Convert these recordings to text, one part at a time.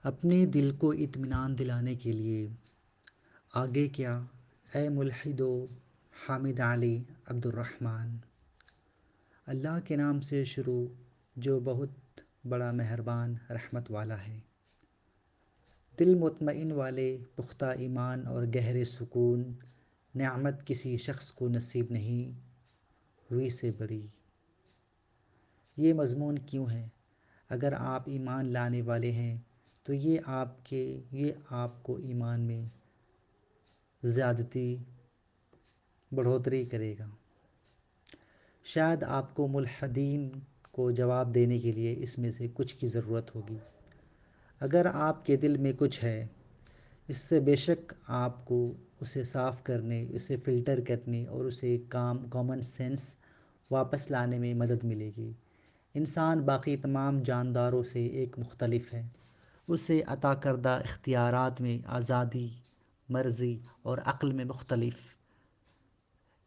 اپنے دل کو اطمینان دلانے کے لیے آگے کیا؟ اے ملحدو حامد علی عبد الرحمن، اللہ کے نام سے شروع جو بہت بڑا مہربان رحمت والا ہے۔ دل مطمئن والے پختہ ایمان اور گہرے سکون نعمت کسی شخص کو نصیب نہیں ہوئی سے بڑی۔ یہ مضمون کیوں ہے؟ اگر آپ ایمان لانے والے ہیں تو یہ آپ کو ایمان میں زیادتی بڑھوتری کرے گا۔ شاید آپ کو ملحدین کو جواب دینے کے لیے اس میں سے کچھ کی ضرورت ہوگی۔ اگر آپ کے دل میں کچھ ہے، اس سے بے شک آپ کو اسے صاف کرنے، اسے فلٹر کرنے اور اسے کامن سینس واپس لانے میں مدد ملے گی۔ انسان باقی تمام جانداروں سے ایک مختلف ہے۔ اسے عطا کردہ اختیارات میں آزادی، مرضی اور عقل میں مختلف۔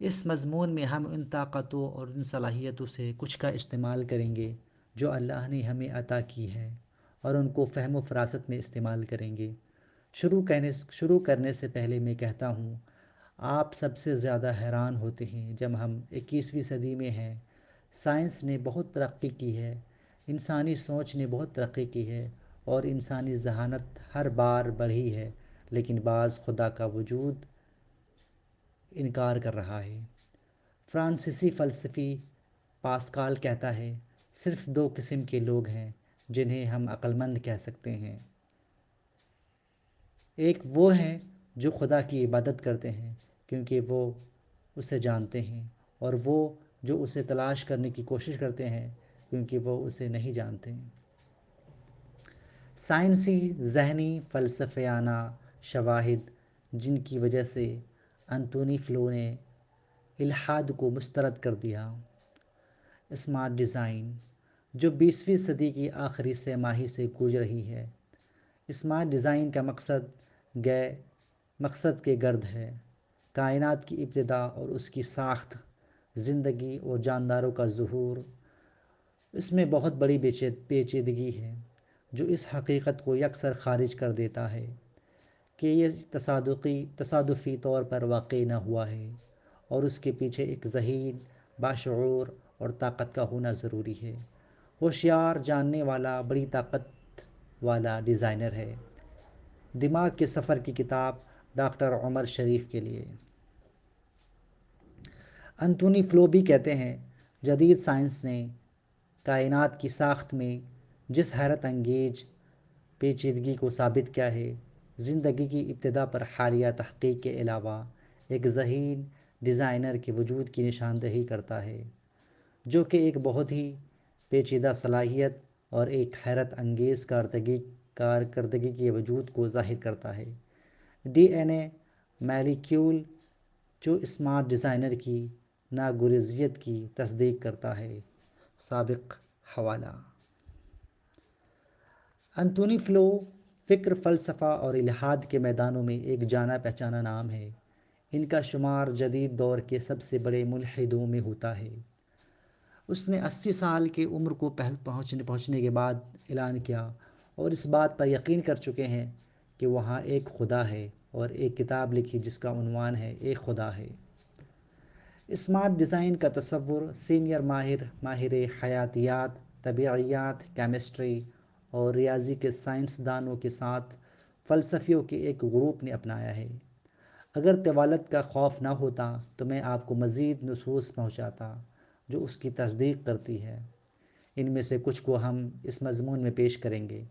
اس مضمون میں ہم ان طاقتوں اور ان صلاحیتوں سے کچھ کا استعمال کریں گے جو اللہ نے ہمیں عطا کی ہے، اور ان کو فہم و فراست میں استعمال کریں گے۔ شروع کرنے سے پہلے میں کہتا ہوں، آپ سب سے زیادہ حیران ہوتے ہیں جب ہم 21ویں صدی میں ہیں۔ سائنس نے بہت ترقی کی ہے، انسانی سوچ نے بہت ترقی کی ہے، اور انسانی ذہانت ہر بار بڑھی ہے، لیکن بعض خدا کا وجود انکار کر رہا ہے۔ فرانسیسی فلسفی پاسکال کہتا ہے، صرف دو قسم کے لوگ ہیں جنہیں ہم عقل مند کہہ سکتے ہیں۔ ایک وہ ہیں جو خدا کی عبادت کرتے ہیں کیونکہ وہ اسے جانتے ہیں، اور وہ جو اسے تلاش کرنے کی کوشش کرتے ہیں کیونکہ وہ اسے نہیں جانتے ہیں۔ سائنسی ذہنی فلسفیانہ شواہد جن کی وجہ سے انتونی فلو نے الحاد کو مسترد کر دیا۔ اسمارٹ ڈیزائن جو 20ویں صدی کی آخری سہ ماہی سے گزر رہی ہے۔ اسمارٹ ڈیزائن کا مقصد کے گرد ہے۔ کائنات کی ابتدا اور اس کی ساخت، زندگی اور جانداروں کا ظہور۔ اس میں بہت بڑی پیچیدگی ہے جو اس حقیقت کو یکسر خارج کر دیتا ہے کہ یہ تصادفی طور پر واقع نہ ہوا ہے، اور اس کے پیچھے ایک ذہین، باشعور اور طاقت کا ہونا ضروری ہے۔ ہوشیار، جاننے والا، بڑی طاقت والا ڈیزائنر ہے۔ دماغ کے سفر کی کتاب، ڈاکٹر عمر شریف کے لیے۔ انتونی فلو بھی کہتے ہیں، جدید سائنس نے کائنات کی ساخت میں جس حیرت انگیز پیچیدگی کو ثابت کیا ہے، زندگی کی ابتدا پر حالیہ تحقیق کے علاوہ ایک ذہین ڈیزائنر کے وجود کی نشاندہی کرتا ہے، جو کہ ایک بہت ہی پیچیدہ صلاحیت اور ایک حیرت انگیز کارکردگی کے وجود کو ظاہر کرتا ہے۔ ڈی این اے مالیکیول جو اسمارٹ ڈیزائنر کی ناگزیریت کی تصدیق کرتا ہے۔ سابق حوالہ۔ انتونی فلو فکر، فلسفہ اور الحاد کے میدانوں میں ایک جانا پہچانا نام ہے۔ ان کا شمار جدید دور کے سب سے بڑے ملحدوں میں ہوتا ہے۔ اس نے 80 سال کی عمر کو پہنچنے کے بعد اعلان کیا اور اس بات پر یقین کر چکے ہیں کہ وہاں ایک خدا ہے، اور ایک کتاب لکھی جس کا عنوان ہے ایک خدا ہے۔ اسمارٹ ڈیزائن کا تصور سینئر ماہر حیاتیات، طبیعیات، کیمسٹری اور ریاضی کے سائنس دانوں کے ساتھ فلسفیوں کے ایک گروپ نے اپنایا ہے۔ اگر طوالت کا خوف نہ ہوتا تو میں آپ کو مزید نصوص پہنچاتا جو اس کی تصدیق کرتی ہے۔ ان میں سے کچھ کو ہم اس مضمون میں پیش کریں گے۔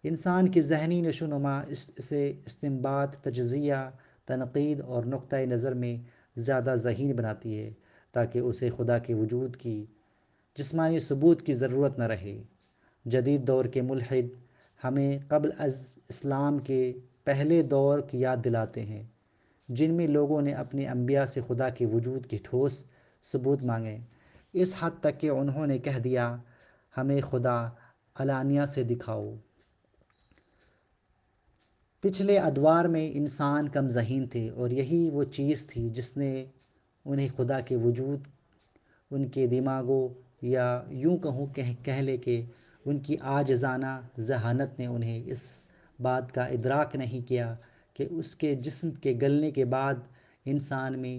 انسان کی ذہنی نشو و نما اسے استنباط، تجزیہ، تنقید اور نقطۂ نظر میں زیادہ ذہین بناتی ہے تاکہ اسے خدا کے وجود کی جسمانی ثبوت کی ضرورت نہ رہے۔ جدید دور کے ملحد ہمیں قبل از اسلام کے پہلے دور کی یاد دلاتے ہیں جن میں لوگوں نے اپنے انبیاء سے خدا کے وجود کے ٹھوس ثبوت مانگے، اس حد تک کہ انہوں نے کہہ دیا، ہمیں خدا علانیہ سے دکھاؤ۔ پچھلے ادوار میں انسان کم ذہین تھے، اور یہی وہ چیز تھی جس نے انہیں خدا کے وجود، ان کے دماغوں، یا یوں کہوں کہہ لے کہ ان کی عاجزانہ ذہانت نے انہیں اس بات کا ادراک نہیں کیا کہ اس کے جسم کے گلنے کے بعد انسان میں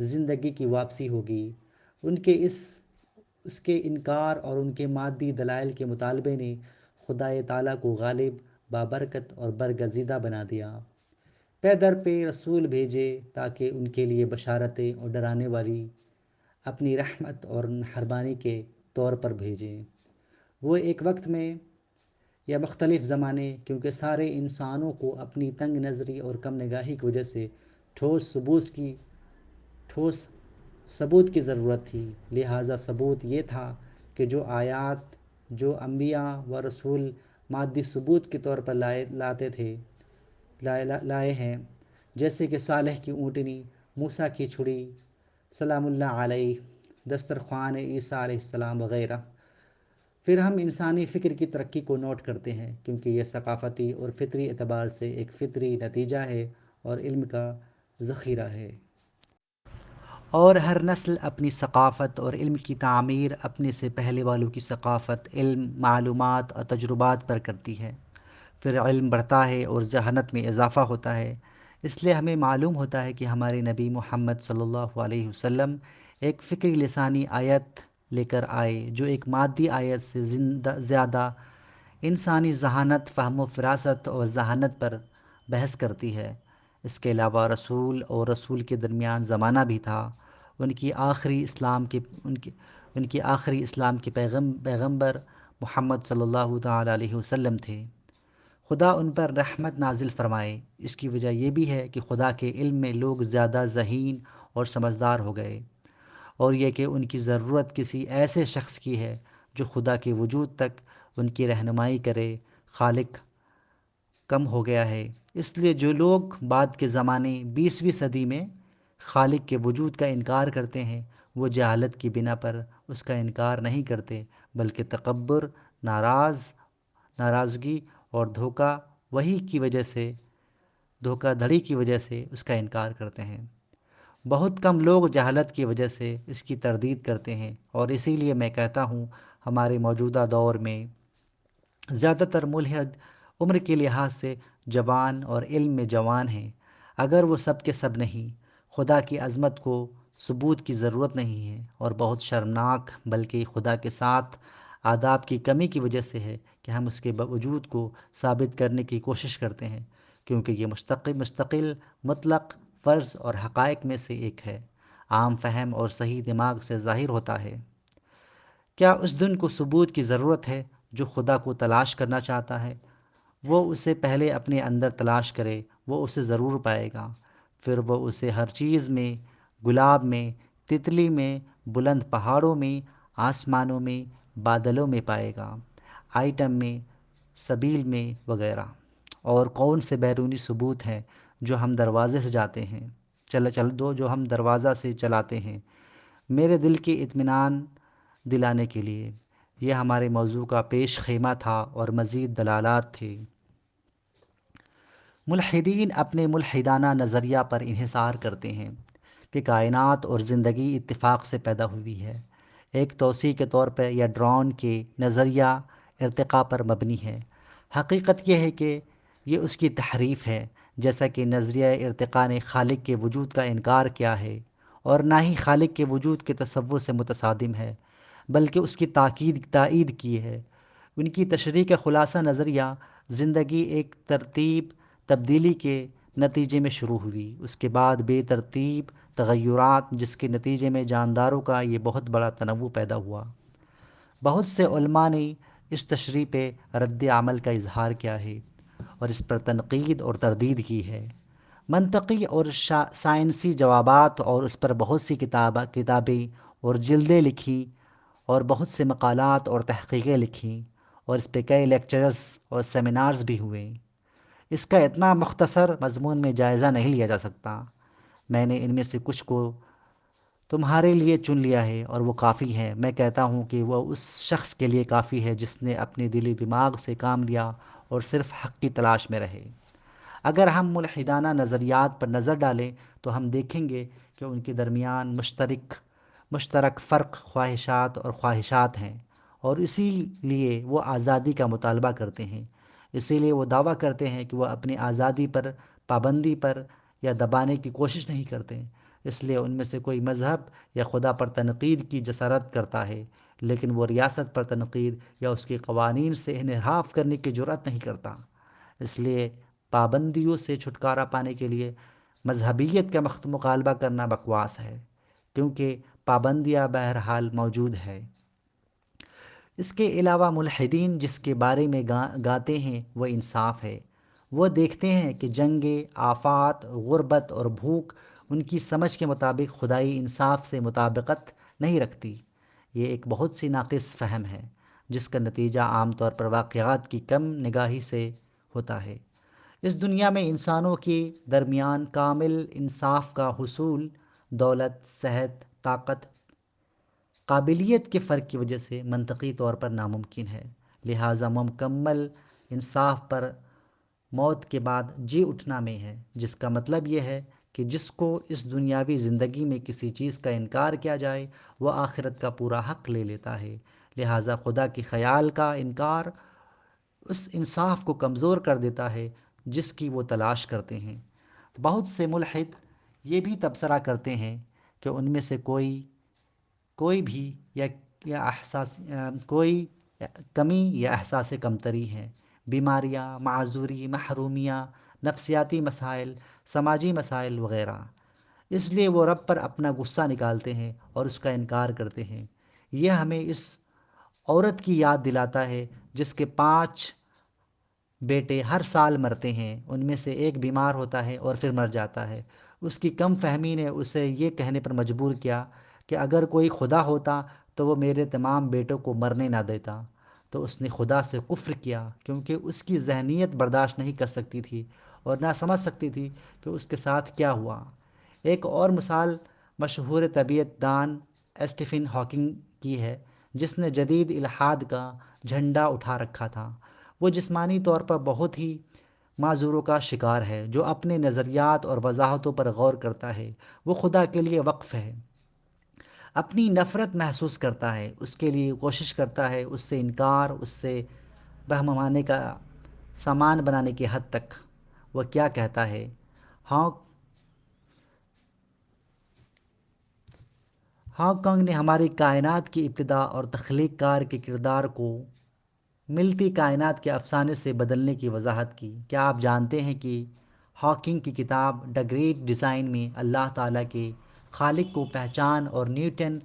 زندگی کی واپسی ہوگی۔ ان کے اس کے انکار اور ان کے مادی دلائل کے مطالبے نے خدائے تعالیٰ کو غالب، بابرکت اور برگزیدہ بنا دیا۔ پے در پہ رسول بھیجے تاکہ ان کے لیے بشارتیں اور ڈرانے والی اپنی رحمت اور مہربانی کے طور پر بھیجیں۔ وہ ایک وقت میں یا مختلف زمانے، کیونکہ سارے انسانوں کو اپنی تنگ نظری اور کم نگاہی کی وجہ سے ٹھوس ثبوت کی ضرورت تھی، لہٰذا ثبوت یہ تھا کہ جو آیات جو انبیاء و رسول مادی ثبوت کے طور پر لائے ہیں، جیسے کہ صالح کی اونٹنی، موسیٰ کی چھڑی سلام اللہ علیہ، دسترخوان عیسیٰ علیہ السلام وغیرہ۔ پھر ہم انسانی فکر کی ترقی کو نوٹ کرتے ہیں، کیونکہ یہ ثقافتی اور فطری اعتبار سے ایک فطری نتیجہ ہے اور علم کا ذخیرہ ہے۔ اور ہر نسل اپنی ثقافت اور علم کی تعمیر اپنے سے پہلے والوں کی ثقافت، علم، معلومات اور تجربات پر کرتی ہے۔ پھر علم بڑھتا ہے اور ذہانت میں اضافہ ہوتا ہے۔ اس لیے ہمیں معلوم ہوتا ہے کہ ہمارے نبی محمد صلی اللہ علیہ وسلم ایک فکری لسانی آیت لے کر آئے جو ایک مادی آیت سے زیادہ انسانی ذہانت، فہم و فراست اور ذہانت پر بحث کرتی ہے۔ اس کے علاوہ رسول اور رسول کے درمیان زمانہ بھی تھا۔ ان کی آخری اسلام کے پیغمبر محمد صلی اللہ تعالیٰ علیہ وسلم تھے۔ خدا ان پر رحمت نازل فرمائے۔ اس کی وجہ یہ بھی ہے کہ خدا کے علم میں لوگ زیادہ ذہین اور سمجھدار ہو گئے، اور یہ کہ ان کی ضرورت کسی ایسے شخص کی ہے جو خدا کے وجود تک ان کی رہنمائی کرے۔ خالق کم ہو گیا ہے، اس لیے جو لوگ بعد کے زمانے 20ویں صدی میں خالق کے وجود کا انکار کرتے ہیں، وہ جہالت کی بنا پر اس کا انکار نہیں کرتے، بلکہ تکبر، ناراضگی اور دھوکہ دھڑی کی وجہ سے اس کا انکار کرتے ہیں۔ بہت کم لوگ جہالت کی وجہ سے اس کی تردید کرتے ہیں، اور اسی لیے میں کہتا ہوں ہمارے موجودہ دور میں زیادہ تر ملحد عمر کے لحاظ سے جوان اور علم میں جوان ہیں، اگر وہ سب کے سب نہیں۔ خدا کی عظمت کو ثبوت کی ضرورت نہیں ہے، اور بہت شرمناک بلکہ خدا کے ساتھ آداب کی کمی کی وجہ سے ہے کہ ہم اس کے وجود کو ثابت کرنے کی کوشش کرتے ہیں، کیونکہ یہ مستقل مطلق فرض اور حقائق میں سے ایک ہے، عام فہم اور صحیح دماغ سے ظاہر ہوتا ہے۔ کیا اس دن کو ثبوت کی ضرورت ہے؟ جو خدا کو تلاش کرنا چاہتا ہے وہ اسے پہلے اپنے اندر تلاش کرے، وہ اسے ضرور پائے گا۔ پھر وہ اسے ہر چیز میں، گلاب میں، تتلی میں، بلند پہاڑوں میں، آسمانوں میں، بادلوں میں پائے گا، آئٹم میں، سبیل میں وغیرہ۔ اور کون سے بیرونی ثبوت ہیں جو ہم دروازے سے جاتے ہیں، جو ہم دروازہ سے چلاتے ہیں، میرے دل کی اطمینان دلانے کے لیے۔ یہ ہمارے موضوع کا پیش خیمہ تھا اور مزید دلالات تھے۔ ملحدین اپنے ملحدانہ نظریہ پر انحصار کرتے ہیں کہ کائنات اور زندگی اتفاق سے پیدا ہوئی ہے۔ ایک توسیع کے طور پر یا ڈرون کے نظریہ ارتقاء پر مبنی ہے۔ حقیقت یہ ہے کہ یہ اس کی تحریف ہے، جیسا کہ نظریہ ارتقاء نے خالق کے وجود کا انکار کیا ہے، اور نہ ہی خالق کے وجود کے تصور سے متصادم ہے، بلکہ اس کی تائید کی ہے۔ ان کی تشریح کا خلاصہ نظریہ زندگی ایک تبدیلی کے نتیجے میں شروع ہوئی، اس کے بعد بے ترتیب تغیرات، جس کے نتیجے میں جانداروں کا یہ بہت بڑا تنوع پیدا ہوا۔ بہت سے علماء نے اس تشریح پہ رد عمل کا اظہار کیا ہے اور اس پر تنقید اور تردید کی ہے۔ منطقی اور سائنسی جوابات اور اس پر بہت سی کتابیں اور جلدیں لکھی، اور بہت سے مقالات اور تحقیقیں لکھیں، اور اس پہ کئی لیکچرز اور سیمینارز بھی ہوئے۔ اس کا اتنا مختصر مضمون میں جائزہ نہیں لیا جا سکتا۔ میں نے ان میں سے کچھ کو تمہارے لیے چن لیا ہے، اور وہ کافی ہے۔ میں کہتا ہوں کہ وہ اس شخص کے لیے کافی ہے جس نے اپنے دلی دماغ سے کام لیا اور صرف حق کی تلاش میں رہے۔ اگر ہم ملحدانہ نظریات پر نظر ڈالیں تو ہم دیکھیں گے کہ ان کے درمیان مشترک فرق خواہشات ہیں، اور اسی لیے وہ آزادی کا مطالبہ کرتے ہیں۔ اسی لیے وہ دعویٰ کرتے ہیں کہ وہ اپنی آزادی پر پابندی پر یا دبانے کی کوشش نہیں کرتے، اس لیے ان میں سے کوئی مذہب یا خدا پر تنقید کی جسارت کرتا ہے، لیکن وہ ریاست پر تنقید یا اس کے قوانین سے انحراف کرنے کی جرأت نہیں کرتا۔ اس لیے پابندیوں سے چھٹکارا پانے کے لیے مذہبیت کا مطالبہ کرنا بکواس ہے، کیونکہ پابندیاں بہرحال موجود ہے۔ اس کے علاوہ ملحدین جس کے بارے میں گاتے ہیں وہ انصاف ہے۔ وہ دیکھتے ہیں کہ جنگیں، آفات، غربت اور بھوک ان کی سمجھ کے مطابق خدائی انصاف سے مطابقت نہیں رکھتی۔ یہ ایک بہت سی ناقص فہم ہے، جس کا نتیجہ عام طور پر واقعات کی کم نگاہی سے ہوتا ہے۔ اس دنیا میں انسانوں کے درمیان کامل انصاف کا حصول دولت، صحت، طاقت، قابلیت کے فرق کی وجہ سے منطقی طور پر ناممکن ہے۔ لہٰذا مکمل انصاف پر موت کے بعد جی اٹھنا میں ہے، جس کا مطلب یہ ہے کہ جس کو اس دنیاوی زندگی میں کسی چیز کا انکار کیا جائے وہ آخرت کا پورا حق لے لیتا ہے۔ لہٰذا خدا کے خیال کا انکار اس انصاف کو کمزور کر دیتا ہے جس کی وہ تلاش کرتے ہیں۔ بہت سے ملحد یہ بھی تبصرہ کرتے ہیں کہ ان میں سے کوئی بھی یا کوئی کمی یا احساس کمتری ہے، بیماریاں، معذوری، محرومیاں، نفسیاتی مسائل، سماجی مسائل وغیرہ۔ اس لیے وہ رب پر اپنا غصہ نکالتے ہیں اور اس کا انکار کرتے ہیں۔ یہ ہمیں اس عورت کی یاد دلاتا ہے جس کے 5 بیٹے ہر سال مرتے ہیں، ان میں سے ایک بیمار ہوتا ہے اور پھر مر جاتا ہے۔ اس کی کم فہمی نے اسے یہ کہنے پر مجبور کیا کہ اگر کوئی خدا ہوتا تو وہ میرے تمام بیٹوں کو مرنے نہ دیتا۔ تو اس نے خدا سے کفر کیا، کیونکہ اس کی ذہنیت برداشت نہیں کر سکتی تھی اور نہ سمجھ سکتی تھی کہ اس کے ساتھ کیا ہوا۔ ایک اور مثال مشہور طبیعت دان اسٹیفن ہاکنگ کی ہے، جس نے جدید الحاد کا جھنڈا اٹھا رکھا تھا۔ وہ جسمانی طور پر بہت ہی معذوروں کا شکار ہے، جو اپنے نظریات اور وضاحتوں پر غور کرتا ہے۔ وہ خدا کے لیے وقف ہے، اپنی نفرت محسوس کرتا ہے، اس کے لیے کوشش کرتا ہے، اس سے انکار، اس سے بہمانے کا سامان بنانے کی حد تک۔ وہ کیا کہتا ہے؟ ہانگ کانگ نے ہماری کائنات کی ابتدا اور تخلیق کار کے کردار کو ملتی کائنات کے افسانے سے بدلنے کی وضاحت کی۔ کیا آپ جانتے ہیں کہ ہاکنگ کی کتاب دی گریٹ ڈیزائن میں اللہ تعالیٰ کے خالق کو پہچان اور نیوٹن،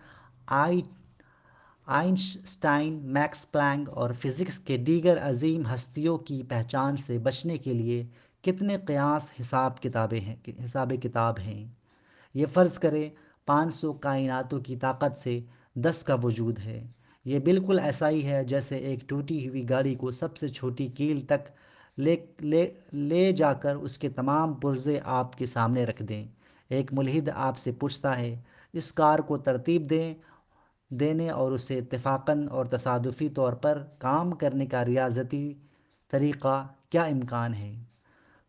آئنسٹائن، میکس پلانک اور فزکس کے دیگر عظیم ہستیوں کی پہچان سے بچنے کے لیے کتنے قیاس حساب کتاب ہیں؟ یہ فرض کریں 500 کائناتوں کی طاقت سے 10 کا وجود ہے۔ یہ بالکل ایسا ہی ہے جیسے ایک ٹوٹی ہوئی گاڑی کو سب سے چھوٹی کیل تک لے جا کر اس کے تمام پرزے آپ کے سامنے رکھ دیں۔ ایک ملحد آپ سے پوچھتا ہے، اس کار کو ترتیب دینے اور اسے اتفاقاً اور تصادفی طور پر کام کرنے کا ریاضتی طریقہ کیا امکان ہے؟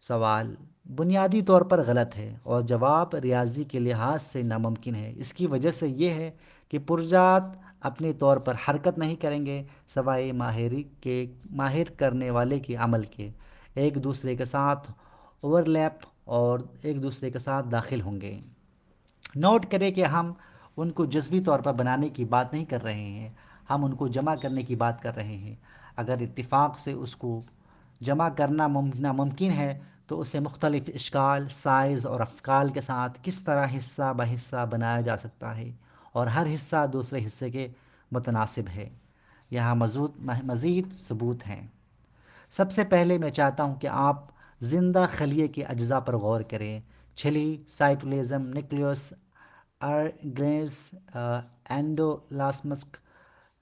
سوال بنیادی طور پر غلط ہے اور جواب ریاضی کے لحاظ سے ناممکن ہے۔ اس کی وجہ سے یہ ہے کہ پرزات اپنے طور پر حرکت نہیں کریں گے سوائے ماہر کرنے والے کے عمل کے، ایک دوسرے کے ساتھ اوورلیپ اور ایک دوسرے کے ساتھ داخل ہوں گے۔ نوٹ کریں کہ ہم ان کو جزوی طور پر بنانے کی بات نہیں کر رہے ہیں، ہم ان کو جمع کرنے کی بات کر رہے ہیں۔ اگر اتفاق سے اس کو جمع کرنا ناممکن ہے تو اسے مختلف اشکال، سائز اور افعال کے ساتھ کس طرح حصہ بہ حصہ بنایا جا سکتا ہے، اور ہر حصہ دوسرے حصے کے متناسب ہے۔ یہاں مزید ثبوت ہیں۔ سب سے پہلے میں چاہتا ہوں کہ آپ زندہ خلیے کے اجزاء پر غور کریں۔ چھلی، cytoplasm, nucleus, organelles, endoplasmic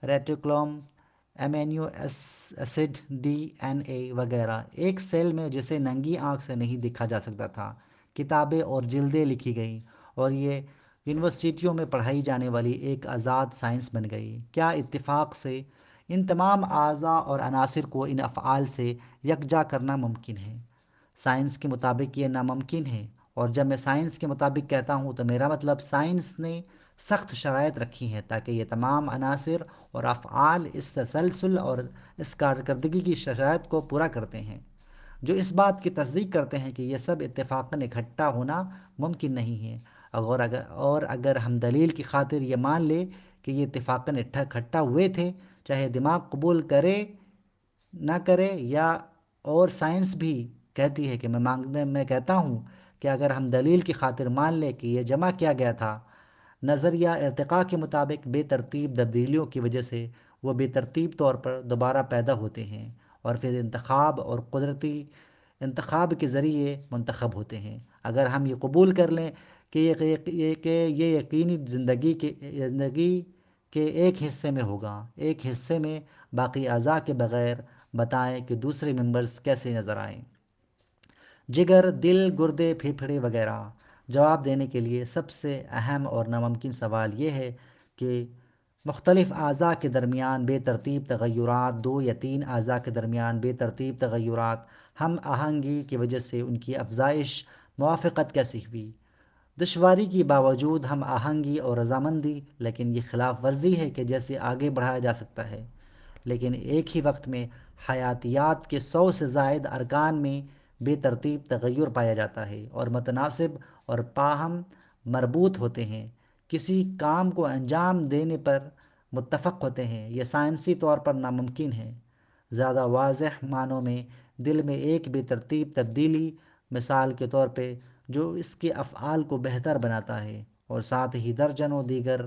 reticulum, amino acid, D N A وغیرہ ایک سیل میں جسے ننگی آنکھ سے نہیں دیکھا جا سکتا تھا۔ کتابیں اور جلدیں لکھی گئیں اور یہ یونیورسٹیوں میں پڑھائی جانے والی ایک آزاد سائنس بن گئی۔ کیا اتفاق سے ان تمام اعضاء اور عناصر کو ان افعال سے یکجا کرنا ممکن ہے؟ سائنس کے مطابق یہ ناممکن ہے، اور جب میں سائنس کے مطابق کہتا ہوں تو میرا مطلب سائنس نے سخت شرائط رکھی ہیں تاکہ یہ تمام عناصر اور افعال اس تسلسل اور اس کارکردگی کی شرائط کو پورا کرتے ہیں، جو اس بات کی تصدیق کرتے ہیں کہ یہ سب اتفاقاً اکٹھا ہونا ممکن نہیں ہے۔ اور اگر ہم دلیل کی خاطر یہ مان لیں کہ یہ اتفاقاً اکٹھا ہوئے تھے، چاہے دماغ قبول کرے نہ کرے، یا اور سائنس بھی کہتی ہے کہ میں کہتا ہوں کہ اگر ہم دلیل کی خاطر مان لیں کہ یہ جمع کیا گیا تھا، نظریہ ارتقاء کے مطابق بے ترتیب تبدیلیوں کی وجہ سے وہ بے ترتیب طور پر دوبارہ پیدا ہوتے ہیں اور پھر انتخاب اور قدرتی انتخاب کے ذریعے منتخب ہوتے ہیں۔ اگر ہم یہ قبول کر لیں کہ یہ یقینی زندگی کے ایک حصے میں ہوگا، ایک حصے میں باقی اعضاء کے بغیر، بتائیں کہ دوسرے ممبرز کیسے نظر آئیں؟ جگر، دل، گردے، پھیپھڑے وغیرہ۔ جواب دینے کے لیے سب سے اہم اور ناممکن سوال یہ ہے کہ مختلف اعضاء کے درمیان بے ترتیب تغیرات، دو یا تین اعضاء کے درمیان بے ترتیب تغیرات، ہم آہنگی کی وجہ سے ان کی افزائش موافقت کیسی ہوئی؟ دشواری کے باوجود ہم آہنگی اور رضامندی، لیکن یہ خلاف ورزی ہے کہ جیسے آگے بڑھایا جا سکتا ہے، لیکن ایک ہی وقت میں حیاتیات کے 100 سے زائد ارکان میں بے ترتیب تغیر پایا جاتا ہے اور متناسب اور باہم مربوط ہوتے ہیں، کسی کام کو انجام دینے پر متفق ہوتے ہیں۔ یہ سائنسی طور پر ناممکن ہے۔ زیادہ واضح معنوں میں دل میں ایک بے ترتیب تبدیلی، مثال کے طور پہ، جو اس کے افعال کو بہتر بناتا ہے اور ساتھ ہی درجنوں دیگر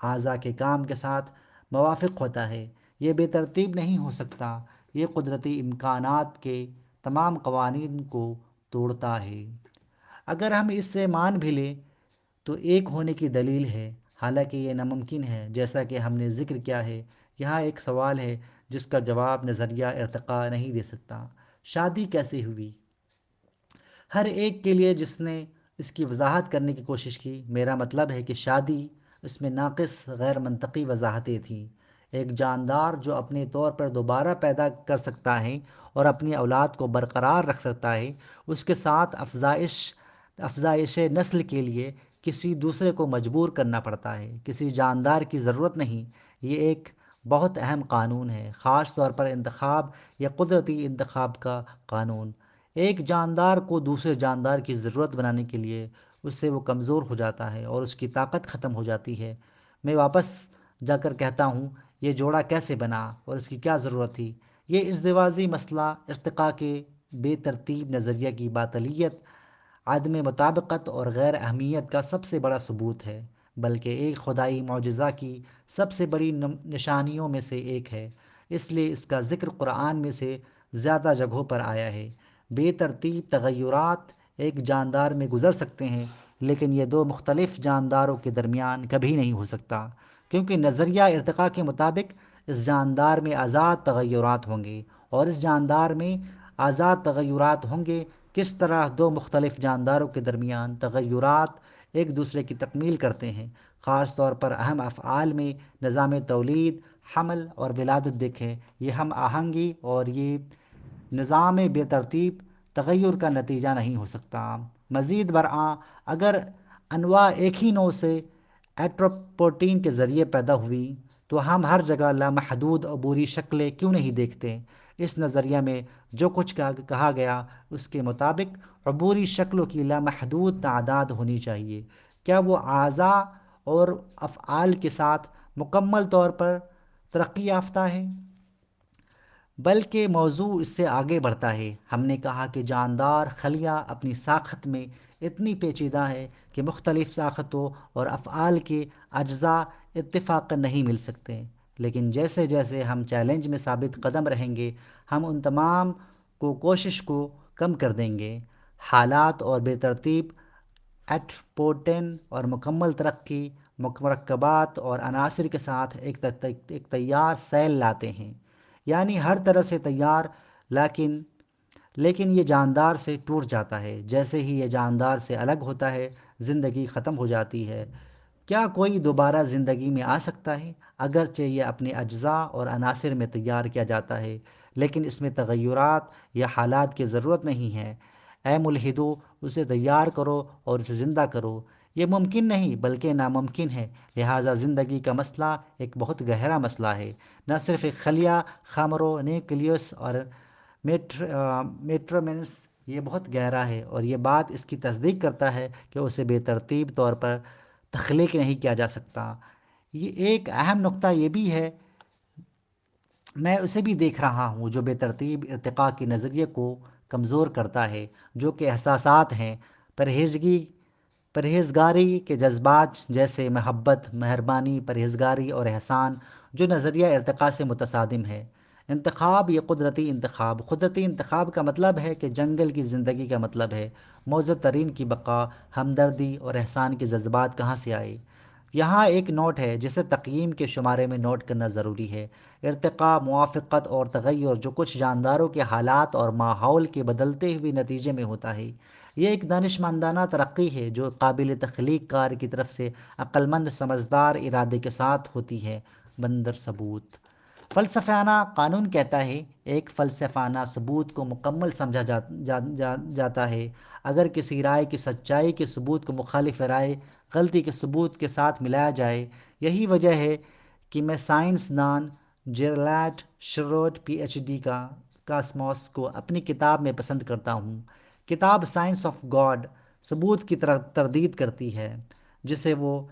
اعضاء کے کام کے ساتھ موافق ہوتا ہے، یہ بے ترتیب نہیں ہو سکتا۔ یہ قدرتی امکانات کے تمام قوانین کو توڑتا ہے۔ اگر ہم اس سے مان بھی لیں تو ایک ہونے کی دلیل ہے، حالانکہ یہ ناممکن ہے، جیسا کہ ہم نے ذکر کیا ہے۔ یہاں ایک سوال ہے جس کا جواب نظریہ ارتقاء نہیں دے سکتا: شادی کیسے ہوئی؟ ہر ایک کے لیے جس نے اس کی وضاحت کرنے کی کوشش کی، میرا مطلب ہے کہ شادی، اس میں ناقص غیر منطقی وضاحتیں تھیں۔ ایک جاندار جو اپنے طور پر دوبارہ پیدا کر سکتا ہے اور اپنی اولاد کو برقرار رکھ سکتا ہے، اس کے ساتھ افزائش نسل کے لیے کسی دوسرے کو مجبور کرنا پڑتا ہے، کسی جاندار کی ضرورت نہیں۔ یہ ایک بہت اہم قانون ہے، خاص طور پر انتخاب یا قدرتی انتخاب کا قانون۔ ایک جاندار کو دوسرے جاندار کی ضرورت بنانے کے لیے اس سے وہ کمزور ہو جاتا ہے اور اس کی طاقت ختم ہو جاتی ہے۔ میں واپس جا کر کہتا ہوں، یہ جوڑا کیسے بنا اور اس کی کیا ضرورت تھی؟ یہ ازدواجی مسئلہ ارتقاء کے بے ترتیب نظریہ کی باطلیت، عدم مطابقت اور غیر اہمیت کا سب سے بڑا ثبوت ہے، بلکہ ایک خدائی معجزہ کی سب سے بڑی نشانیوں میں سے ایک ہے۔ اس لیے اس کا ذکر قرآن میں سے زیادہ جگہوں پر آیا ہے۔ بے ترتیب تغیرات ایک جاندار میں گزر سکتے ہیں، لیکن یہ دو مختلف جانداروں کے درمیان کبھی نہیں ہو سکتا، کیونکہ نظریہ ارتقاء کے مطابق اس جاندار میں آزاد تغیرات ہوں گے اور اس جاندار میں آزاد تغیرات ہوں گے۔ کس طرح دو مختلف جانداروں کے درمیان تغیرات ایک دوسرے کی تکمیل کرتے ہیں، خاص طور پر اہم افعال میں نظام تولید، حمل اور ولادت دیکھیں۔ یہ ہم آہنگی اور یہ نظام بے ترتیب تغیر کا نتیجہ نہیں ہو سکتا۔ مزید برآں، اگر انواع ایک ہی نوع سے ایٹروپوٹین کے ذریعے پیدا ہوئی تو ہم ہر جگہ لامحدود عبوری شکلیں کیوں نہیں دیکھتے؟ اس نظریہ میں جو کچھ کہا گیا اس کے مطابق عبوری شکلوں کی لامحدود تعداد ہونی چاہیے۔ کیا وہ اعضاء اور افعال کے ساتھ مکمل طور پر ترقی یافتہ ہے؟ بلکہ موضوع اس سے آگے بڑھتا ہے۔ ہم نے کہا کہ جاندار خلیہ اپنی ساخت میں اتنی پیچیدہ ہے کہ مختلف ساختوں اور افعال کے اجزاء اتفاقاً نہیں مل سکتے، لیکن جیسے جیسے ہم چیلنج میں ثابت قدم رہیں گے، ہم ان تمام کوشش کو کم کر دیں گے۔ حالات اور بے ترتیب ایٹپوٹین اور مکمل ترقی مرکبات اور عناصر کے ساتھ ایک تیار سیل لاتے ہیں، یعنی ہر طرح سے تیار، لیکن یہ جاندار سے ٹوٹ جاتا ہے۔ جیسے ہی یہ جاندار سے الگ ہوتا ہے، زندگی ختم ہو جاتی ہے۔ کیا کوئی دوبارہ زندگی میں آ سکتا ہے؟ اگرچہ یہ اپنے اجزاء اور عناصر میں تیار کیا جاتا ہے، لیکن اس میں تغیرات یا حالات کی ضرورت نہیں ہے۔ اے ملحدو، اسے تیار کرو اور اسے زندہ کرو۔ یہ ممکن نہیں بلکہ ناممکن ہے، لہٰذا زندگی کا مسئلہ ایک بہت گہرا مسئلہ ہے، نہ صرف ایک خلیہ، خامرو، نیوکلیوس اور میٹرومنس، یہ بہت گہرا ہے، اور یہ بات اس کی تصدیق کرتا ہے کہ اسے بے ترتیب طور پر تخلیق نہیں کیا جا سکتا۔ یہ ایک اہم نقطہ یہ بھی ہے، میں اسے بھی دیکھ رہا ہوں جو بے ترتیب ارتقاء کے نظریے کو کمزور کرتا ہے، جو کہ احساسات ہیں، پرہیزگاری کے جذبات جیسے محبت، مہربانی، پرہیزگاری اور احسان، جو نظریہ ارتقاء سے متصادم ہے۔ انتخاب، یہ قدرتی انتخاب، قدرتی انتخاب کا مطلب ہے کہ جنگل کی زندگی کا مطلب ہے موزوں ترین کی بقا، ہمدردی اور احسان کے جذبات کہاں سے آئے؟ یہاں ایک نوٹ ہے جسے تقییم کے شمارے میں نوٹ کرنا ضروری ہے۔ ارتقاء، موافقت اور تغیر جو کچھ جانداروں کے حالات اور ماحول کے بدلتے ہوئے نتیجے میں ہوتا ہے، یہ ایک دانشمندانہ ترقی ہے جو قابل تخلیق کار کی طرف سے عقلمند سمجھدار ارادے کے ساتھ ہوتی ہے۔ بندر ثبوت، فلسفیانہ قانون کہتا ہے ایک فلسفانہ ثبوت کو مکمل سمجھا جاتا ہے اگر کسی رائے کی سچائی کے ثبوت کو مخالف رائے غلطی کے ثبوت کے ساتھ ملایا جائے۔ یہی وجہ ہے کہ میں سائنسدان جیرالڈ شروڈ پی ایچ ڈی کا کاسموس کو اپنی کتاب میں پسند کرتا ہوں۔ کتاب سائنس آف گاڈ ثبوت کی تردید کرتی ہے، جسے وہ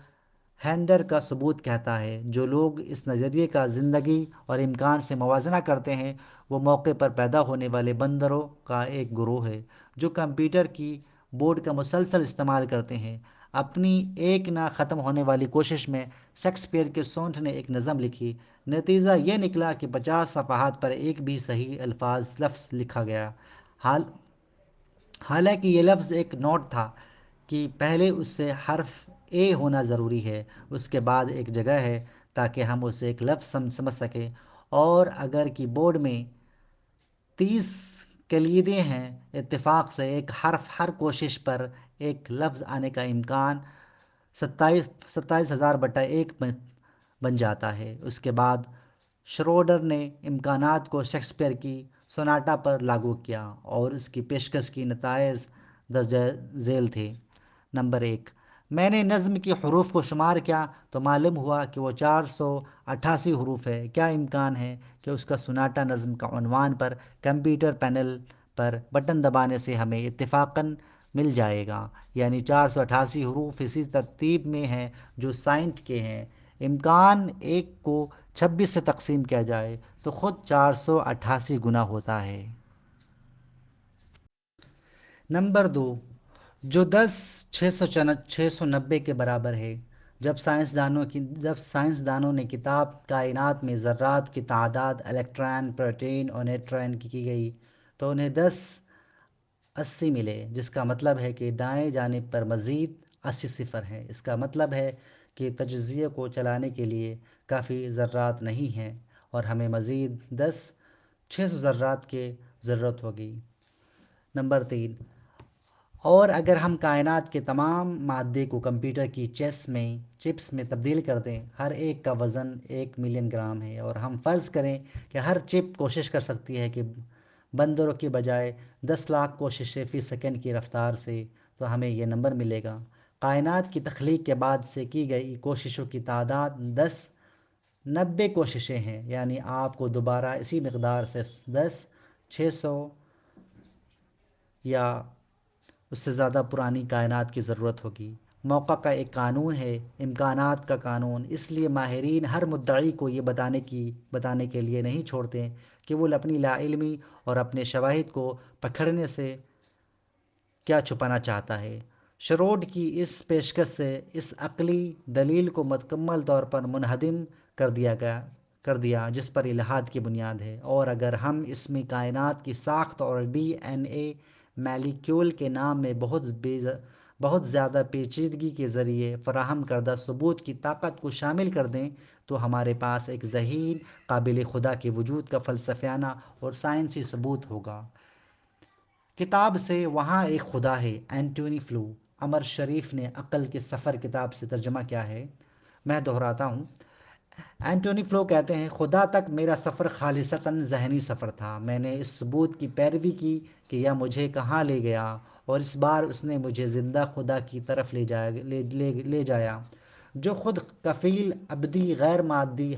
ہینڈر کا ثبوت کہتا ہے۔ جو لوگ اس نظریے کا زندگی اور امکان سے موازنہ کرتے ہیں، وہ موقع پر پیدا ہونے والے بندروں کا ایک گروہ ہے جو کمپیوٹر کی بورڈ کا مسلسل استعمال کرتے ہیں۔ اپنی ایک نہ ختم ہونے والی کوشش میں شیکسپیئر کے سونٹ نے ایک نظم لکھی، نتیجہ یہ نکلا کہ 50 صفحات پر ایک بھی صحیح لفظ لکھا گیا، حالانکہ یہ لفظ ایک نوٹ تھا کہ پہلے اس سے حرف اے ہونا ضروری ہے، اس کے بعد ایک جگہ ہے تاکہ ہم اسے ایک لفظ سمجھ سکیں، اور اگر کی بورڈ میں 30 کلیدیں ہیں، اتفاق سے ایک حرف ہر کوشش پر ایک لفظ آنے کا امکان 27,000/1 بن جاتا ہے۔ اس کے بعد شروڈر نے امکانات کو شیکسپیئر کی سوناٹا پر لاگو کیا اور اس کی پیشکش کی نتائج درجہ ذیل تھے۔ نمبر 1، میں نے نظم کی حروف کو شمار کیا تو معلوم ہوا کہ وہ 488 حروف ہے۔ کیا امکان ہے کہ اس کا سوناٹا نظم کا عنوان پر کمپیوٹر پینل پر بٹن دبانے سے ہمیں اتفاقاً مل جائے گا، یعنی 488 حروف اسی ترتیب میں ہیں جو سائنٹ کے ہیں۔ امکان 1 کو 26 سے تقسیم کیا جائے تو خود 488 گنا ہوتا ہے۔ نمبر 2، جو 10 690 کے برابر ہے۔ جب سائنسدانوں نے کتاب کائنات میں ذرات کی تعداد الیکٹران، پروٹین اور نیوٹران کی گئی تو انہیں 1080 ملے، جس کا مطلب ہے کہ دائیں جانب پر مزید 80 صفر ہیں۔ اس کا مطلب ہے کہ تجزیے کو چلانے کے لیے کافی ذرات نہیں ہیں اور ہمیں مزید 600 ذرات کی ضرورت ہوگی۔ نمبر 3، اور اگر ہم کائنات کے تمام مادے کو کمپیوٹر کی چپس میں تبدیل کر دیں، ہر ایک کا وزن 1 ملین گرام ہے، اور ہم فرض کریں کہ ہر چپ کوشش کر سکتی ہے کہ بندروں کی بجائے 10 لاکھ کوششیں فی سیکنڈ کی رفتار سے، تو ہمیں یہ نمبر ملے گا۔ کائنات کی تخلیق کے بعد سے کی گئی کوششوں کی تعداد 90 کوششیں ہیں، یعنی آپ کو دوبارہ اسی مقدار سے 600 یا اس سے زیادہ پرانی کائنات کی ضرورت ہوگی۔ موقع کا ایک قانون ہے، امکانات کا قانون، اس لیے ماہرین ہر مدعی کو یہ بتانے کے لیے نہیں چھوڑتے کہ وہ اپنی لا علمی اور اپنے شواہد کو پکڑنے سے کیا چھپانا چاہتا ہے۔ شروڈ کی اس پیشکش سے اس عقلی دلیل کو مکمل طور پر منہدم کر دیا جس پر الحاد کی بنیاد ہے، اور اگر ہم اس میں کائنات کی ساخت اور ڈی این اے مالیکیول کے نام میں بہت زیادہ پیچیدگی کے ذریعے فراہم کردہ ثبوت کی طاقت کو شامل کر دیں تو ہمارے پاس ایک ذہین قابل خدا کے وجود کا فلسفیانہ اور سائنسی ثبوت ہوگا۔ کتاب سے وہاں ایک خدا ہے، اینٹونی فلو، امر شریف نے عقل کے سفر کتاب سے ترجمہ کیا ہے۔ میں دہراتا ہوں، اینٹونی فلو کہتے ہیں، خدا تک میرا سفر خالصتاً ذہنی سفر تھا۔ میں نے اس ثبوت کی پیروی کی کہ یہ مجھے کہاں لے گیا اور اس بار اس نے مجھے زندہ خدا کی طرف لے جایا، جو خود کفیل، ابدی، غیر مادی،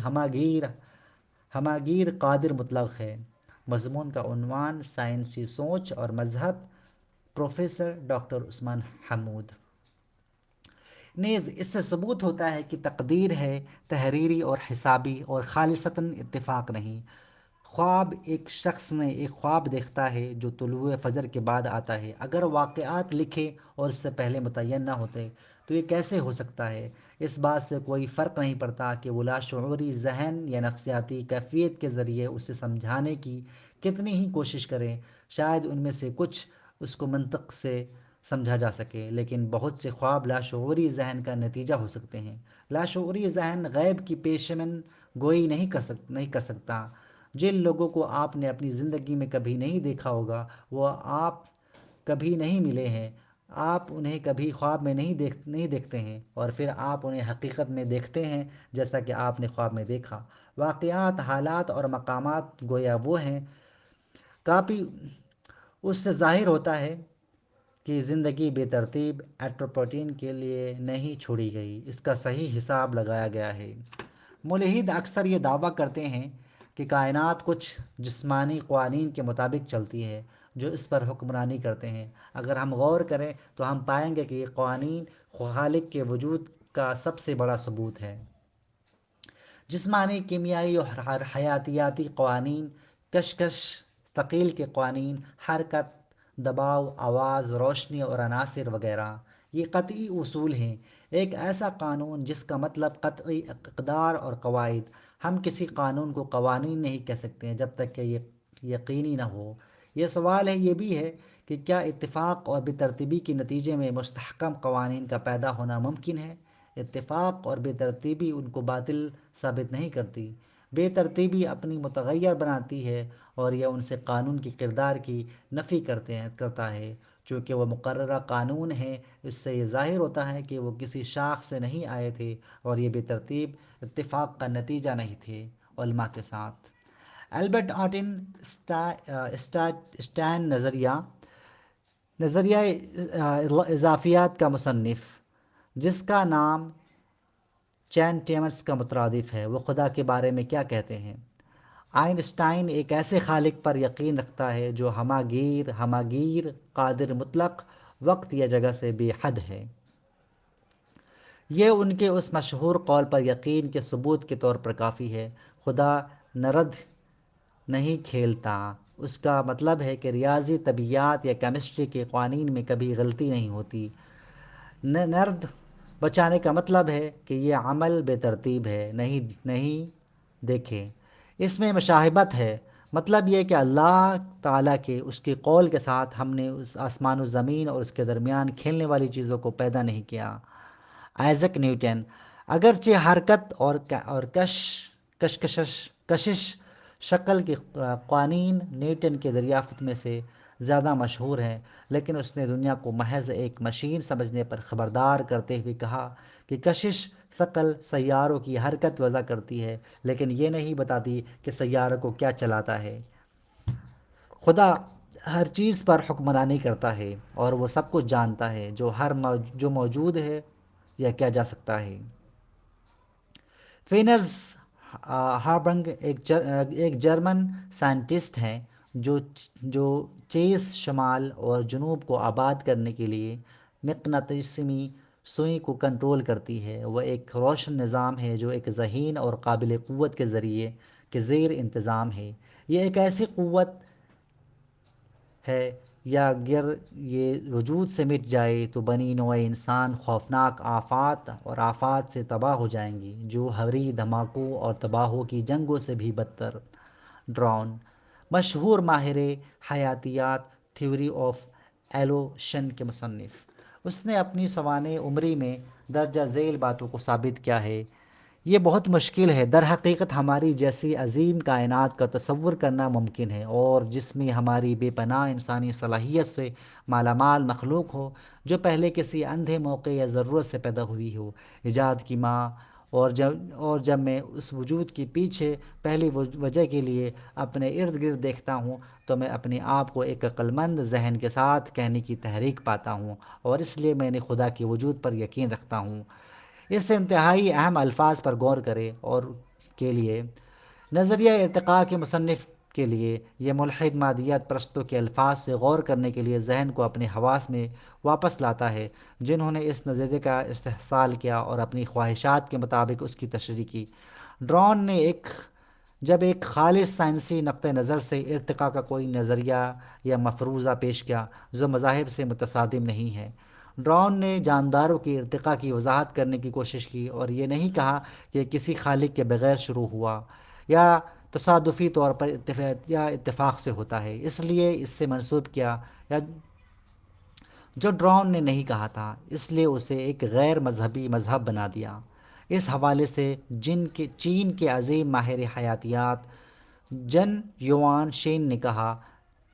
ہماگیر قادر مطلق ہے۔ مضمون کا عنوان سائنسی سوچ اور مذہب، پروفیسر ڈاکٹر عثمان حمود۔ نیز اس سے ثبوت ہوتا ہے کہ تقدیر ہے تحریری اور حسابی اور خالصتاً اتفاق نہیں۔ خواب، ایک شخص نے ایک خواب دیکھتا ہے جو طلوع فجر کے بعد آتا ہے۔ اگر واقعات لکھے اور اس سے پہلے متعین نہ ہوتے تو یہ کیسے ہو سکتا ہے؟ اس بات سے کوئی فرق نہیں پڑتا کہ وہ لاشعوری ذہن یا نفسیاتی کیفیت کے ذریعے اسے سمجھانے کی کتنی ہی کوشش کریں، شاید ان میں سے کچھ اس کو منطق سے سمجھا جا سکے، لیکن بہت سے خواب لاشعوری ذہن کا نتیجہ ہو سکتے ہیں۔ لاشعوری ذہن غیب کی پیشمن گوئی نہیں کر سکتا۔ جن لوگوں کو آپ نے اپنی زندگی میں کبھی نہیں دیکھا ہوگا وہ آپ کبھی نہیں ملے ہیں، آپ انہیں کبھی خواب میں نہیں دیکھتے ہیں، اور پھر آپ انہیں حقیقت میں دیکھتے ہیں جیسا کہ آپ نے خواب میں دیکھا۔ واقعات، حالات اور مقامات گویا وہ ہیں کاپی۔ اس سے ظاہر ہوتا ہے کہ زندگی بے ترتیب ایٹروپوٹین کے لیے نہیں چھوڑی گئی، اس کا صحیح حساب لگایا گیا ہے۔ ملحد اکثر یہ دعویٰ کرتے ہیں کہ کائنات کچھ جسمانی قوانین کے مطابق چلتی ہے جو اس پر حکمرانی کرتے ہیں۔ اگر ہم غور کریں تو ہم پائیں گے کہ یہ قوانین خالق کے وجود کا سب سے بڑا ثبوت ہے۔ جسمانی، کیمیائی اور حیاتیاتی قوانین، کشش ثقیل کے قوانین، حرکت، دباؤ، آواز، روشنی اور عناصر وغیرہ، یہ قطعی اصول ہیں۔ ایک ایسا قانون جس کا مطلب قطعی اقدار اور قواعد۔ ہم کسی قانون کو قوانین نہیں کہہ سکتے جب تک کہ یہ یقینی نہ ہو۔ یہ سوال یہ بھی ہے کہ کیا اتفاق اور بے ترتیبی کے نتیجے میں مستحکم قوانین کا پیدا ہونا ممکن ہے؟ اتفاق اور بے ترتیبی ان کو باطل ثابت نہیں کرتی۔ بے ترتیبی اپنی متغیر بناتی ہے اور یہ ان سے قانون کی کردار کی نفی کرتا ہے۔ چونکہ وہ مقررہ قانون ہیں، اس سے یہ ظاہر ہوتا ہے کہ وہ کسی شاخ سے نہیں آئے تھے اور یہ بے ترتیب اتفاق کا نتیجہ نہیں تھے۔ علماء کے ساتھ البرٹ آئنسٹائن اسٹین نظریہ اضافیات کا مصنف، جس کا نام چین ٹیمرز کا مترادف ہے، وہ خدا کے بارے میں کیا کہتے ہیں؟ آئنسٹائن ایک ایسے خالق پر یقین رکھتا ہے جو ہماگیر، قادر مطلق، وقت یا جگہ سے بے حد ہے۔ یہ ان کے اس مشہور قول پر یقین کے ثبوت کے طور پر کافی ہے۔ خدا نرد نہیں کھیلتا، اس کا مطلب ہے کہ ریاضی، طبیعیات یا کیمسٹری کے قوانین میں کبھی غلطی نہیں ہوتی۔ نرد بچانے کا مطلب ہے کہ یہ عمل بے ترتیب ہے، نہیں دیکھیں، اس میں مشابہت ہے۔ مطلب یہ کہ اللہ تعالیٰ کے اس کے قول کے ساتھ ہم نے اس آسمان و زمین اور اس کے درمیان کھیلنے والی چیزوں کو پیدا نہیں کیا۔ آئزک نیوٹن، اگرچہ حرکت اور کشش شکل کے قوانین نیوٹن کے دریافت میں سے زیادہ مشہور ہیں، لیکن اس نے دنیا کو محض ایک مشین سمجھنے پر خبردار کرتے ہوئے کہا کہ کشش ثقل سیاروں کی حرکت وضع کرتی ہے، لیکن یہ نہیں بتاتی کہ سیاروں کو کیا چلاتا ہے۔ خدا ہر چیز پر حکمرانی کرتا ہے اور وہ سب کچھ جانتا ہے جو موجود ہے یا کیا جا سکتا ہے۔ فینرز ہاربنگ ایک جرمن سائنٹسٹ ہیں جو چیز شمال اور جنوب کو آباد کرنے کے لیے مقناطیسی سوئی کو کنٹرول کرتی ہے۔ وہ ایک روشن نظام ہے جو ایک ذہین اور قابل قوت کے ذریعے کے زیر انتظام ہے۔ یہ ایک ایسی قوت ہے یا اگر یہ وجود سے مٹ جائے تو بنی نوع انسان خوفناک آفات سے تباہ ہو جائیں گی، جو ہری دھماکوں اور تباہوں کی جنگوں سے بھی بدتر۔ ڈرون، مشہور ماہر حیاتیات، تھیوری آف ایوولوشن کے مصنف، اس نے اپنی سوانح عمری میں درجہ ذیل باتوں کو ثابت کیا ہے۔ یہ بہت مشکل ہے۔ در حقیقت ہماری جیسی عظیم کائنات کا تصور کرنا ممکن ہے، اور جس میں ہماری بے پناہ انسانی صلاحیت سے مالا مال مخلوق ہو، جو پہلے کسی اندھے موقع یا ضرورت سے پیدا ہوئی ہو، ایجاد کی ماں اور جب میں اس وجود کے پیچھے پہلی وجہ کے لیے اپنے ارد گرد دیکھتا ہوں تو میں اپنے آپ کو ایک عقلمند ذہن کے ساتھ کہنے کی تحریک پاتا ہوں، اور اس لیے میں نے خدا کے وجود پر یقین رکھتا ہوں۔ اس انتہائی اہم الفاظ پر غور کرے اور کے لیے نظریہ ارتقاء کے مصنف کے لیے یہ ملحد مادیات پرستوں کے الفاظ سے غور کرنے کے لیے ذہن کو اپنے حواس میں واپس لاتا ہے، جنہوں نے اس نظریے کا استحصال کیا اور اپنی خواہشات کے مطابق اس کی تشریح کی۔ ڈرون نے جب ایک خالص سائنسی نقطہ نظر سے ارتقاء کا کوئی نظریہ یا مفروضہ پیش کیا جو مذاہب سے متصادم نہیں ہے۔ ڈرون نے جانداروں کی ارتقاء کی وضاحت کرنے کی کوشش کی اور یہ نہیں کہا کہ کسی خالق کے بغیر شروع ہوا یا تصادفی طور پر اتفاق سے ہوتا ہے، اس لیے اس سے منسوب کیا یا جو ڈرون نے نہیں کہا تھا، اس لیے اسے ایک غیر مذہبی مذہب بنا دیا۔ اس حوالے سے چین کے عظیم ماہر حیاتیات جن یوان شین نے کہا،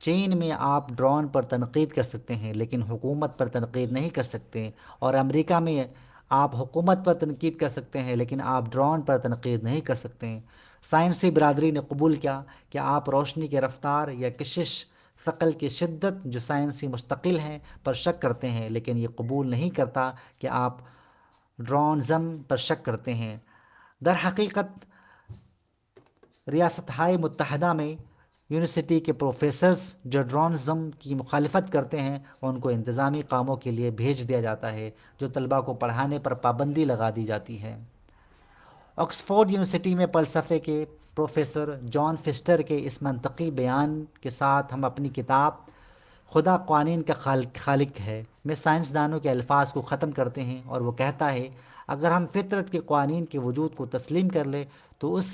چین میں آپ ڈرون پر تنقید کر سکتے ہیں لیکن حکومت پر تنقید نہیں کر سکتے، اور امریکہ میں آپ حکومت پر تنقید کر سکتے ہیں لیکن آپ ڈرون پر تنقید نہیں کر سکتے۔ سائنسی برادری نے قبول کیا کہ آپ روشنی کی رفتار یا کشش ثقل کی شدت جو سائنسی مستقل ہیں پر شک کرتے ہیں، لیکن یہ قبول نہیں کرتا کہ آپ ڈرونزم پر شک کرتے ہیں۔ در حقیقت ریاستہائے متحدہ میں یونیورسٹی کے پروفیسرز جو ڈرونزم کی مخالفت کرتے ہیں ان کو انتظامی کاموں کے لیے بھیج دیا جاتا ہے، جو طلباء کو پڑھانے پر پابندی لگا دی جاتی ہے۔ آکسفورڈ یونیورسٹی میں فلسفے کے پروفیسر جان فسٹر کے اس منطقی بیان کے ساتھ ہم اپنی کتاب خدا قوانین کا خالق ہے میں سائنسدانوں کے الفاظ کو ختم کرتے ہیں، اور وہ کہتا ہے اگر ہم فطرت کے قوانین کے وجود کو تسلیم کر لیں تو اس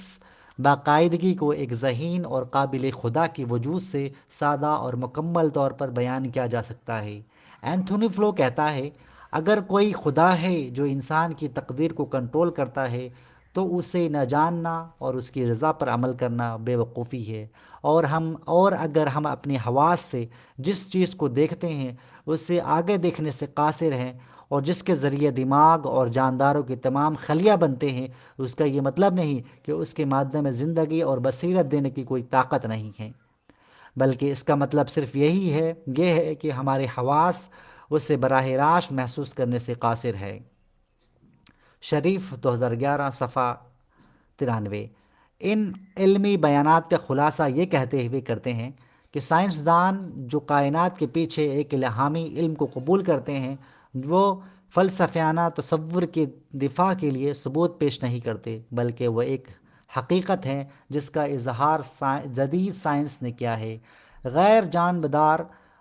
باقاعدگی کو ایک ذہین اور قابل خدا کے وجود سے سادہ اور مکمل طور پر بیان کیا جا سکتا ہے۔ اینتھونی فلو کہتا ہے اگر کوئی خدا ہے جو انسان کی تقدیر کو کنٹرول کرتا ہے تو اسے نہ جاننا اور اس کی رضا پر عمل کرنا بے وقوفی ہے، اور اگر ہم اپنے حواس سے جس چیز کو دیکھتے ہیں اس سے آگے دیکھنے سے قاصر ہیں اور جس کے ذریعے دماغ اور جانداروں کے تمام خلیہ بنتے ہیں، اس کا یہ مطلب نہیں کہ اس کے مادہ میں زندگی اور بصیرت دینے کی کوئی طاقت نہیں ہے، بلکہ اس کا مطلب صرف یہ ہے کہ ہمارے حواس اسے براہ راست محسوس کرنے سے قاصر ہے۔ شریف 2011 صفحہ 93۔ ان علمی بیانات کا خلاصہ یہ کہتے ہوئے کرتے ہیں کہ سائنسدان جو کائنات کے پیچھے ایک الہامی علم کو قبول کرتے ہیں، وہ فلسفیانہ تصور کے دفاع کے لیے ثبوت پیش نہیں کرتے، بلکہ وہ ایک حقیقت ہے جس کا اظہار جدید سائنس نے کیا ہے، غیر جانبدار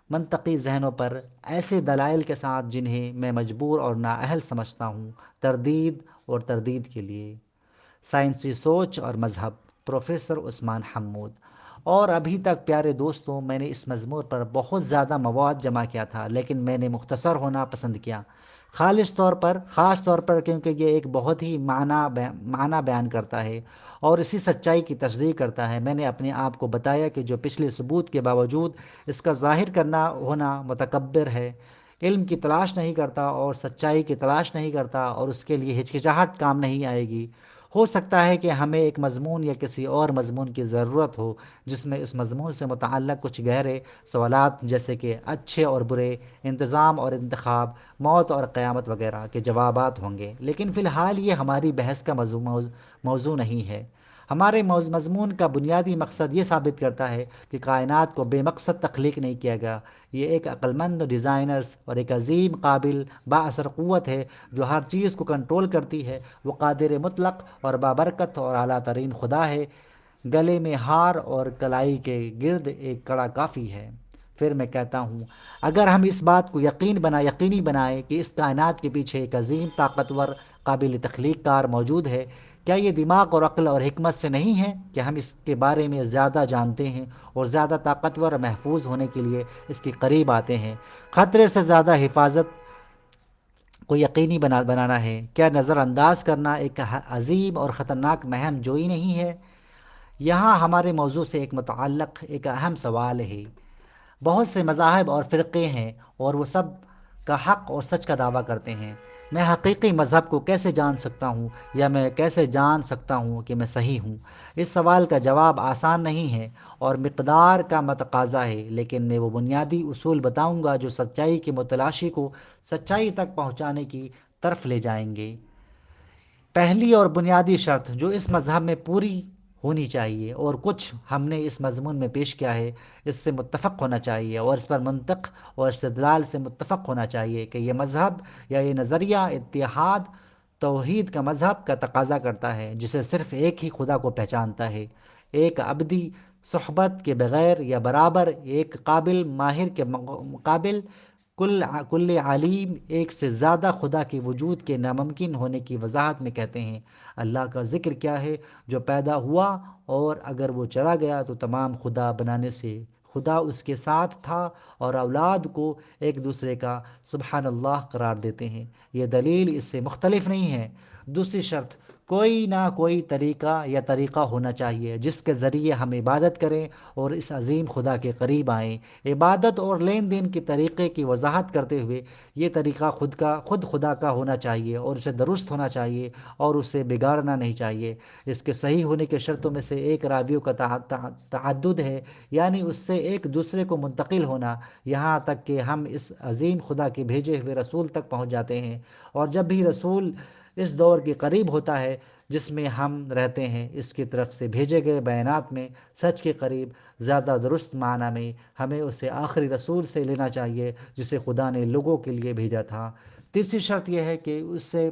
منطقی ذہنوں پر ایسے دلائل کے ساتھ جنہیں میں مجبور اور نااہل سمجھتا ہوں۔ تردید کے لیے سائنسی سوچ اور مذہب، پروفیسر عثمان حمود۔ اور ابھی تک پیارے دوستوں، میں نے اس مضمون پر بہت زیادہ مواد جمع کیا تھا، لیکن میں نے مختصر ہونا پسند کیا، خاص طور پر کیونکہ یہ ایک بہت ہی معنی بیان کرتا ہے اور اسی سچائی کی تصدیق کرتا ہے۔ میں نے اپنے آپ کو بتایا کہ جو پچھلے ثبوت کے باوجود اس کا ظاہر کرنا ہونا متکبر ہے، علم کی تلاش نہیں کرتا اور سچائی کی تلاش نہیں کرتا، اور اس کے لیے ہچکچاہٹ کام نہیں آئے گی۔ ہو سکتا ہے کہ ہمیں ایک مضمون یا کسی اور مضمون کی ضرورت ہو جس میں اس مضمون سے متعلق کچھ گہرے سوالات جیسے کہ اچھے اور برے، انتظام اور انتخاب، موت اور قیامت وغیرہ کے جوابات ہوں گے، لیکن فی الحال یہ ہماری بحث کا موضوع نہیں ہے۔ ہمارے مضمون کا بنیادی مقصد یہ ثابت کرتا ہے کہ کائنات کو بے مقصد تخلیق نہیں کیا گیا، یہ ایک عقلمند ڈیزائنرز اور ایک عظیم قابل با اثر قوت ہے جو ہر چیز کو کنٹرول کرتی ہے۔ وہ قادر مطلق اور بابرکت اور اعلیٰ ترین خدا ہے۔ گلے میں ہار اور کلائی کے گرد ایک کڑا کافی ہے۔ پھر میں کہتا ہوں اگر ہم اس بات کو یقینی بنائیں کہ اس کائنات کے پیچھے ایک عظیم طاقتور قابل تخلیق کار موجود ہے، کیا یہ دماغ اور عقل اور حکمت سے نہیں ہے کہ ہم اس کے بارے میں زیادہ جانتے ہیں اور زیادہ طاقتور اور محفوظ ہونے کے لیے اس کے قریب آتے ہیں؟ خطرے سے زیادہ حفاظت کو یقینی بنانا ہے۔ کیا نظر انداز کرنا ایک عظیم اور خطرناک مہم جوئی نہیں ہے؟ یہاں ہمارے موضوع سے متعلق ایک اہم سوال ہے۔ بہت سے مذاہب اور فرقے ہیں اور وہ سب کا حق اور سچ کا دعویٰ کرتے ہیں، میں حقیقی مذہب کو کیسے جان سکتا ہوں، یا میں کیسے جان سکتا ہوں کہ میں صحیح ہوں؟ اس سوال کا جواب آسان نہیں ہے اور مقدار کا متقاضا ہے، لیکن میں وہ بنیادی اصول بتاؤں گا جو سچائی کے متلاشی کو سچائی تک پہنچانے کی طرف لے جائیں گے۔ پہلی اور بنیادی شرط جو اس مذہب میں پوری ہونی چاہیے، اور کچھ ہم نے اس مضمون میں پیش کیا ہے، اس سے متفق ہونا چاہیے اور اس پر منطق اور استدلال سے متفق ہونا چاہیے کہ یہ مذہب یا یہ نظریہ اتحاد توحید کا مذہب کا تقاضا کرتا ہے، جسے صرف ایک ہی خدا کو پہچانتا ہے، ایک ابدی صحبت کے بغیر یا برابر، ایک قابل ماہر کے مقابل، کل علیم، ایک سے زیادہ خدا کے وجود کے ناممکن ہونے کی وضاحت میں کہتے ہیں۔ اللہ کا ذکر کیا ہے جو پیدا ہوا اور اگر وہ چلا گیا تو تمام خدا بنانے سے خدا اس کے ساتھ تھا، اور اولاد کو ایک دوسرے کا سبحان اللہ قرار دیتے ہیں۔ یہ دلیل اس سے مختلف نہیں ہے۔ دوسری شرط، کوئی نہ کوئی طریقہ ہونا چاہیے جس کے ذریعے ہم عبادت کریں اور اس عظیم خدا کے قریب آئیں۔ عبادت اور لین دین کے طریقے کی وضاحت کرتے ہوئے، یہ طریقہ خود خدا کا ہونا چاہیے اور اسے درست ہونا چاہیے اور اسے بگاڑنا نہیں چاہیے۔ اس کے صحیح ہونے کے شرطوں میں سے ایک راویوں کا تعدد ہے، یعنی اس سے ایک دوسرے کو منتقل ہونا، یہاں تک کہ ہم اس عظیم خدا کے بھیجے ہوئے رسول تک پہنچ جاتے ہیں، اور جب بھی رسول اس دور کے قریب ہوتا ہے جس میں ہم رہتے ہیں، اس کی طرف سے بھیجے گئے بیانات میں سچ کے قریب، زیادہ درست معنی میں ہمیں اسے آخری رسول سے لینا چاہیے جسے خدا نے لوگوں کے لیے بھیجا تھا۔ تیسری شرط یہ ہے کہ اس سے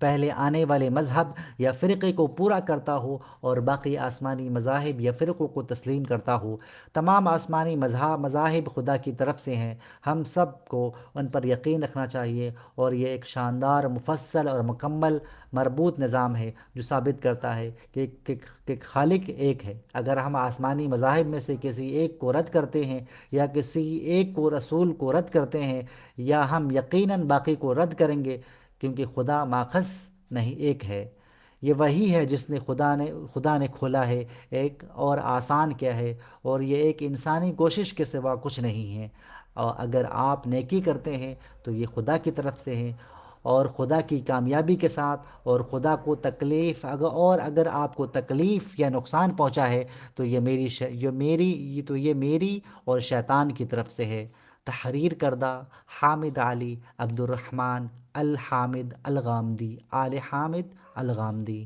پہلے آنے والے مذہب یا فرقے کو پورا کرتا ہو اور باقی آسمانی مذاہب یا فرقوں کو تسلیم کرتا ہو۔ تمام آسمانی مذاہب خدا کی طرف سے ہیں، ہم سب کو ان پر یقین رکھنا چاہیے، اور یہ ایک شاندار، مفصل اور مکمل مربوط نظام ہے جو ثابت کرتا ہے کہ خالق ایک ہے۔ اگر ہم آسمانی مذاہب میں سے کسی ایک کو رد کرتے ہیں، یا کسی ایک کو رسول کو رد کرتے ہیں، یا ہم یقیناً باقی کو رد کریں گے، کیونکہ خدا ماخذ نہیں، ایک ہے۔ یہ وہی ہے جس نے خدا نے کھولا ہے، ایک اور آسان کیا ہے، اور یہ ایک انسانی کوشش کے سوا کچھ نہیں ہے۔ اور اگر آپ نیکی کرتے ہیں تو یہ خدا کی طرف سے ہے اور خدا کی کامیابی کے ساتھ، اور خدا کو تکلیف اور اگر آپ کو تکلیف یا نقصان پہنچا ہے تو یہ میری اور شیطان کی طرف سے ہے۔ تحریر کردہ حامد علی عبد الرحمن الحامد الغامدی، آل حامد الغامدی۔